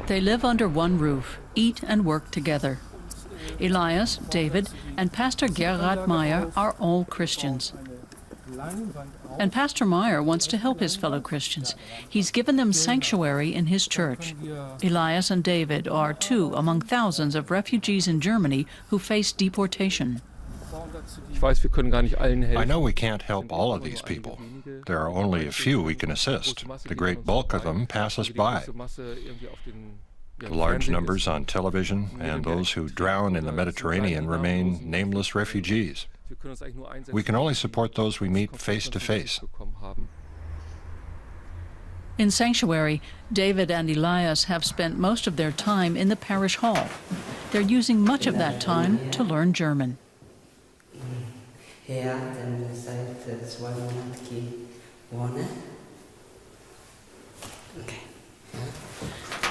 They live under one roof, eat and work together. Elias, David, and Pastor Gerhard Meyer are all Christians. And Pastor Meyer wants to help his fellow Christians. He's given them sanctuary in his church. Elias and David are two among thousands of refugees in Germany who face deportation. I know we can't help all of these people. There are only a few we can assist. The great bulk of them pass us by. The large numbers on television and those who drown in the Mediterranean remain nameless refugees. We can only support those we meet face to face. In Sanctuary, David and Elias have spent most of their time in the parish hall. They're using much of that time to learn German.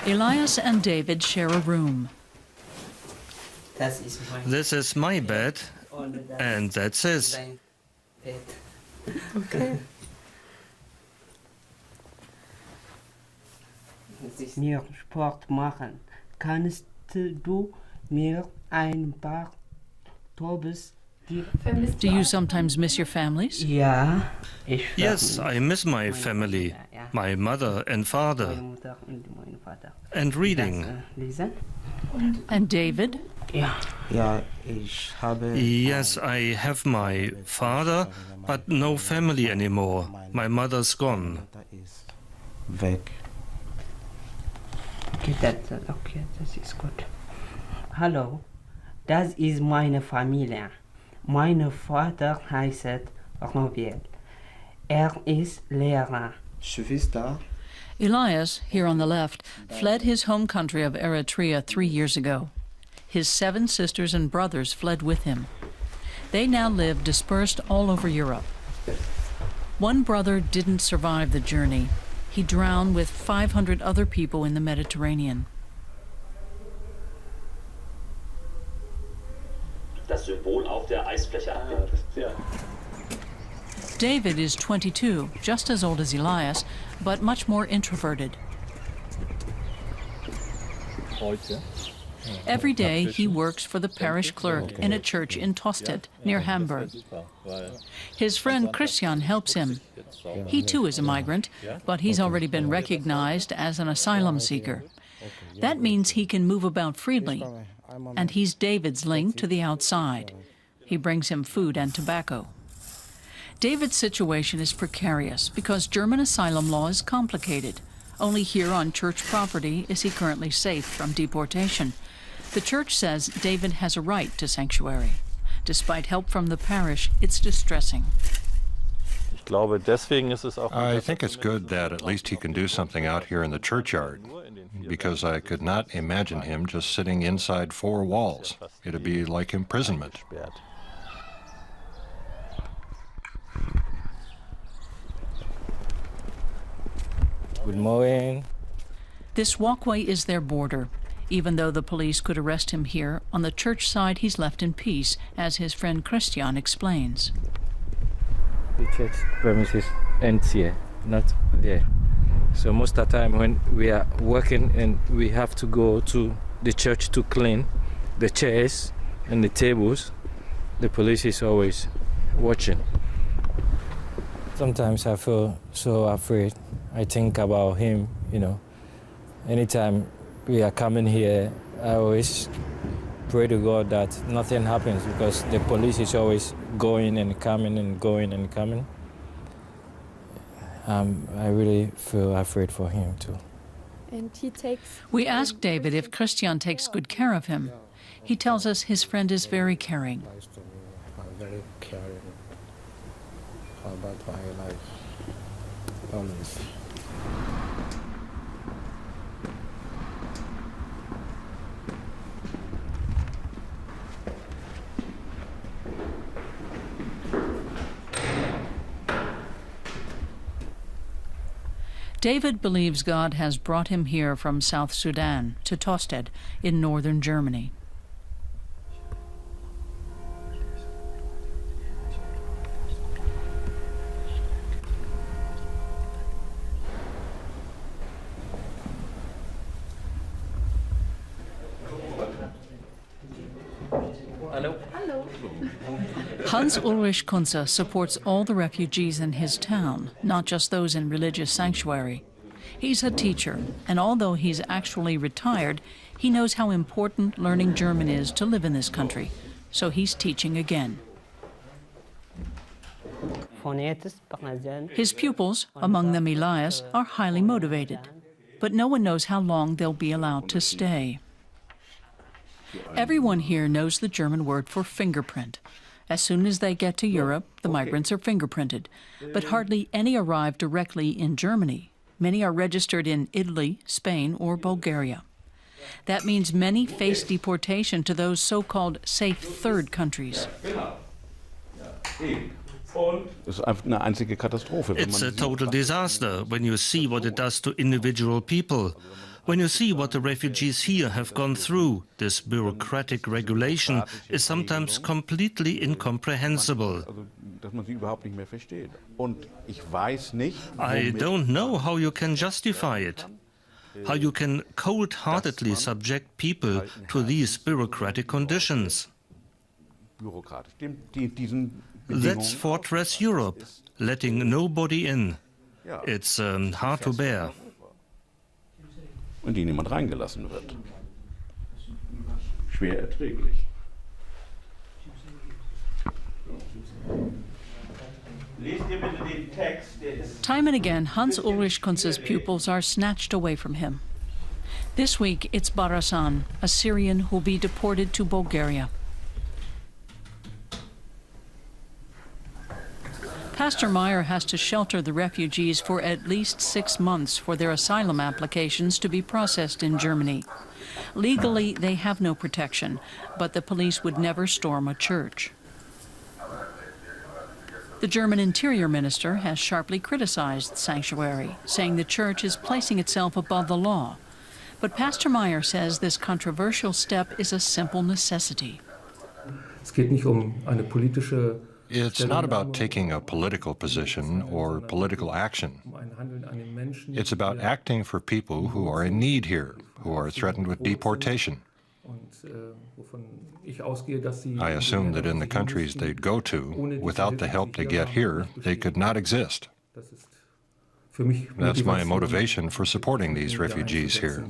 Elias and David share a room. This is my bed, and that's his. Okay. Mir Sport machen. Kannst du mir ein paar Tobes geben? Do you sometimes miss your families? Ja, Yes, I miss my family, my mother and father, and reading. And David? Ja, ich habe. Yes, I have my father, but no family anymore. My mother's gone. Weg. Okay, das ist gut. Hallo, das ist meine Familie. Mein Vater heißt Robiel. Ist Lehrer. Schwester. Elias, here on the left, fled his home country of Eritrea 3 years ago. His 7 sisters and brothers fled with him. They now live dispersed all over Europe. One brother didn't survive the journey. He drowned with 500 other people in the Mediterranean. Das Symbol auf der Eisfläche abbildet. David is 22, just as old as Elias, but much more introverted. Every day he works for the parish clerk in a church in Tosted, near Hamburg. His friend Christian helps him. He too is a migrant, but he's already been recognized as an asylum seeker. That means he can move about freely, and he's David's link to the outside. He brings him food and tobacco. David's situation is precarious because German asylum law is complicated. Only here on church property is he currently safe from deportation. The church says David has a right to sanctuary. Despite help from the parish, it's distressing. I think it's good that at least he can do something out here in the churchyard, because I could not imagine him just sitting inside 4 walls. It'd be like imprisonment. Good morning. This walkway is their border. Even though the police could arrest him here, on the church side he's left in peace, as his friend Christian explains. The church premises ends here, not there. So most of the time when we are working and we have to go to the church to clean the chairs and the tables, the police is always watching. Sometimes I feel so afraid. I think about him, you know. Anytime we are coming here, I always pray to God that nothing happens, because the police is always going and coming and going and coming. I really feel afraid for him too. And We asked David if Christian takes good care of him. He tells us his friend is very caring. Very caring about my life, always. David believes God has brought him here from South Sudan to Tosted in northern Germany. Hans-Ulrich Kunze supports all the refugees in his town, not just those in religious sanctuary. He's a teacher, and although he's actually retired, he knows how important learning German is to live in this country. So he's teaching again. His pupils, among them Elias, are highly motivated. But no one knows how long they'll be allowed to stay. Everyone here knows the German word for fingerprint. As soon as they get to Europe, the migrants are fingerprinted. But hardly any arrive directly in Germany. Many are registered in Italy, Spain, or Bulgaria. That means many face deportation to those so-called safe third countries. It's a total disaster when you see what it does to individual people. When you see what the refugees here have gone through, this bureaucratic regulation is sometimes completely incomprehensible. I don't know how you can justify it, how you can cold-heartedly subject people to these bureaucratic conditions. That's Fortress Europe, letting nobody in. It's hard to bear. Und die niemand reingelassen wird. Schwer erträglich. Time and again, Hans-Ulrich Kunze's pupils are snatched away from him. This week, it's Barasan, a Syrian who'll be deported to Bulgaria. Pastor Meyer has to shelter the refugees for at least 6 months for their asylum applications to be processed in Germany. Legally, they have no protection, but the police would never storm a church. The German Interior Minister has sharply criticized Sanctuary, saying the church is placing itself above the law. But Pastor Meyer says this controversial step is a simple necessity. It's not about taking a political position or political action. It's about acting for people who are in need here, who are threatened with deportation. I assume that in the countries they'd go to, without the help they get here, they could not exist. That's my motivation for supporting these refugees here.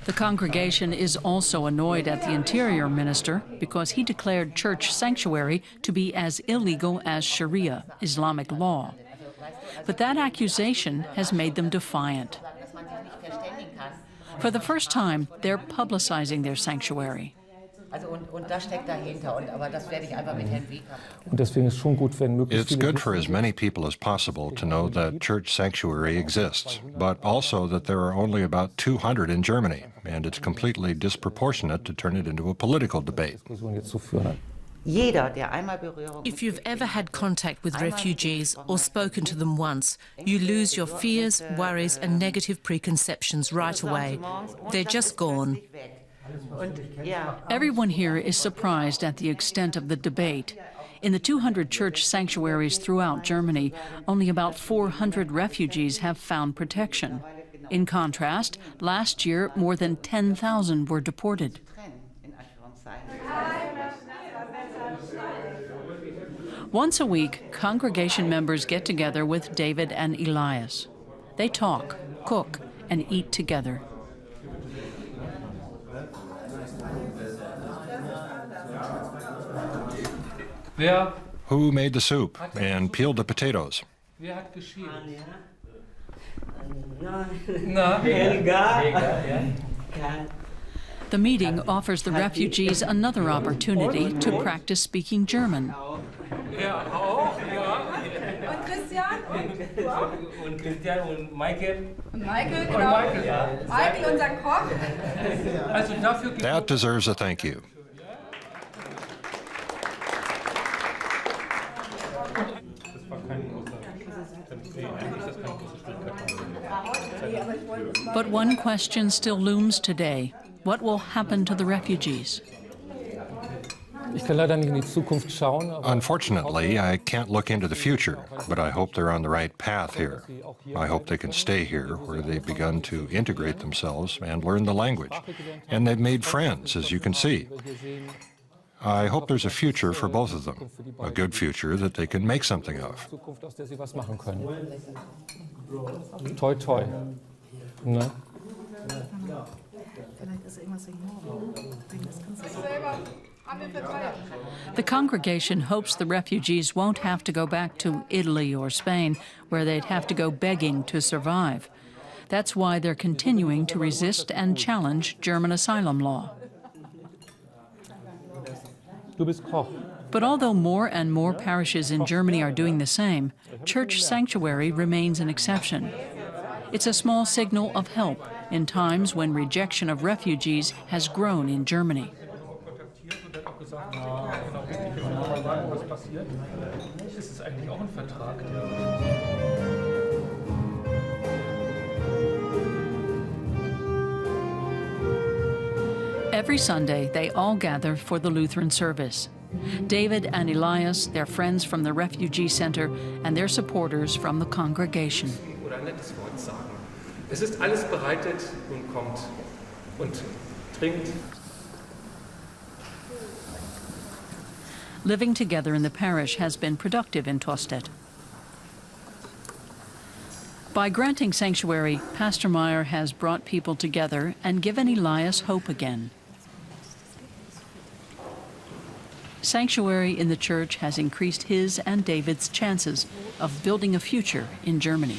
The congregation is also annoyed at the Interior Minister because he declared church sanctuary to be as illegal as Sharia, Islamic law. But that accusation has made them defiant. For the first time, they're publicizing their sanctuary. It's good for as many people as possible to know that church sanctuary exists, but also that there are only about 200 in Germany, and it's completely disproportionate to turn it into a political debate. If you've ever had contact with refugees or spoken to them once, you lose your fears, worries and negative preconceptions right away. They're just gone. Everyone here is surprised at the extent of the debate. In the 200 church sanctuaries throughout Germany, only about 400 refugees have found protection. In contrast, last year, more than 10,000 were deported. Once a week, congregation members get together with David and Elias. They talk, cook, and eat together. Who made the soup and peeled the potatoes? The meeting offers the refugees another opportunity to practice speaking German. That deserves a thank you. But one question still looms today. What will happen to the refugees? Ich kann leider nicht in die Zukunft schauen, aber Unfortunately, I can't look into the future, but I hope they're on the right path here. I hope they can stay here, where they've begun to integrate themselves and learn the language. And they've made friends, as you can see. I hope there's a future for both of them, a good future that they can make something of. Zukunft, aus der sie was machen können. Toi, toi. Ne? The congregation hopes the refugees won't have to go back to Italy or Spain, where they'd have to go begging to survive. That's why they're continuing to resist and challenge German asylum law. Du bist Koch. But although more and more parishes in Germany are doing the same, church sanctuary remains an exception. It's a small signal of help in times when rejection of refugees has grown in Germany. Every Sunday, they all gather for the Lutheran service. David and Elias, their friends from the refugee center, and their supporters from the congregation. Oder ein nettes Wort sagen. Es ist alles bereitet, nun kommt und trinkt. Living together in the parish has been productive in Tostedt. By granting sanctuary, Pastor Meyer has brought people together and given Elias hope again. Sanctuary in the church has increased his and David's chances of building a future in Germany.